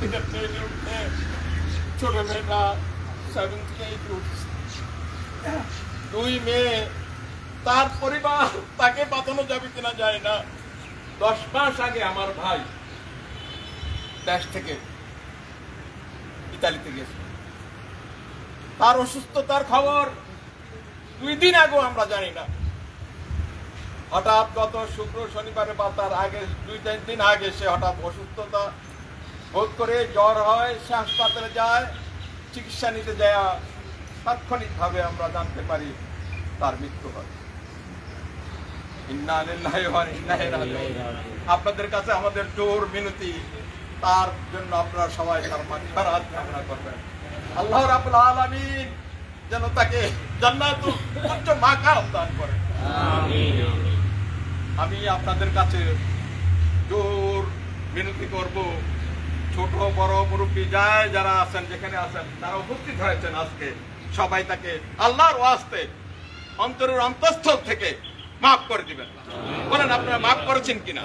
থেকে ট্রেনে উঠে ছোট মেয়েটা 7 থেকে 8 উঠছে। 2 মেয়ে, তার পরিবার তাকে বাঁচানো যাবে কিনা যায় না। 10 মাস আগে আমার ভাই দেশ থেকে ইতালিতে গেছে, তার অসুস্থতার খবর 2 দিন আগেও আমরা জানি না। হঠাৎ গত শুক্র শনিবারে বা তার আগে 2-3 দিন আগে সে হঠাৎ অসুস্থতা বোধ করে জ্বর হয়, সে হাসপাতালে যায়, চিকিৎসা নিতে যায়, তাৎক্ষণিকভাবে আমরা জানতে পারি তার মৃত্যু হয়। ইন্না লিল্লাহি ওয়া ইন্না ইলাইহি রাজিউন। আপনাদের কাছে আমাদের জোর মিনতি, তার জন্য আপনারা সবাই তার মাগফিরাত কামনা করবেন। আল্লাহ রাব্বুল আলামিন যেন তাকে জান্নাতুল উচ্চ মাকাম দান করেন। আমিন। আমি আপনাদের কাছে জোর মিনতি করব, ছোট বড় মুরব্বী যারা আছেন, যেখানে আছেন, তারা উপস্থিত হয়েছেন আজকে, সবাই তাকে আল্লাহর ওয়াস্তে অন্তরের অন্তঃস্থল থেকে মাফ করে দিবেন। বলেন আপনারা মাফ করেছেন কিনা?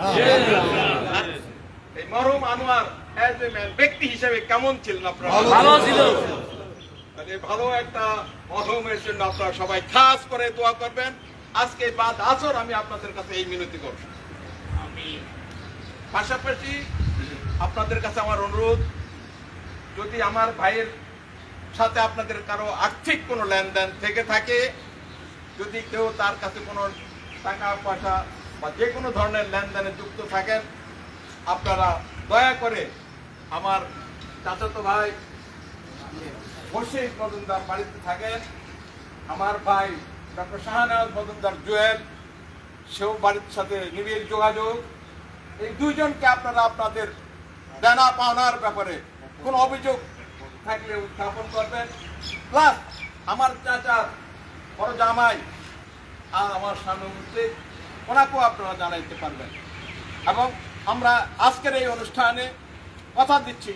এই মরহুম আনোয়ার এজ এ ম্যান ব্যক্তি হিসেবে কেমন ছিলেন আপনারা? ভালো ছিল। ভালো একটা মরহুমের জন্য আপনারা সবাই খাস করে দোয়া করবেন। আজকে বাদ আসর আমি আপনাদের কাছে এই মিনতি করব। পাশাপাশি আপনাদের কাছে আমার অনুরোধ, যদি আমার ভাইয়ের সাথে আপনাদের কারো আর্থিক কোনো লেনদেন থেকে থাকে, যদি কেউ তার কাছে কোনো টাকা পয়সা বা যে কোনো ধরনের লেনদেনে যুক্ত থাকেন, আপনারা দয়া করে আমার চাচাতো ভাই বশির মজুমদার বাড়িতে থাকেন, আমার ভাই ডক্টর শাহনাজ মজুমদার জুয়েল, সেও বাড়ির সাথে নিবিড় যোগাযোগ। এই দুইজনকে আপনারা আপনাদের দেনা পাওনার ব্যাপারে কোনো অভিযোগ থাকলে উত্থাপন করবেন। প্লাস আমার চাচার বড় জামাই আর আমার স্বামী মন্ত্রী, ওনাকেও আপনারা জানাইতে পারবেন। এবং আমরা আজকের এই অনুষ্ঠানে কথা দিচ্ছি,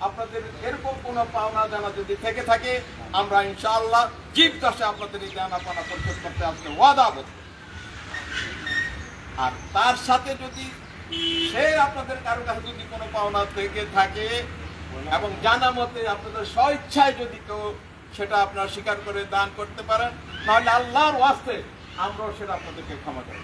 আপনাদের এরকম কোনো পাওনা জানা যদি থেকে থাকে, আমরা ইনশাআল্লাহ জীবদশা আপনাদের এই জানা পাওনা পরিশোধ করতে আজকে ওয়াদাবদ্ধ। আর তার সাথে যদি সে আপনাদের কারো কাছে যদি কোনো পাওনা থেকে থাকে এবং জানা মতে আপনাদের স্বইচ্ছায় যদি কেউ সেটা আপনারা স্বীকার করে দান করতে পারেন, তাহলে আল্লাহর ওয়াস্তে আমরাও সেটা আপনাদেরকে ক্ষমা করি।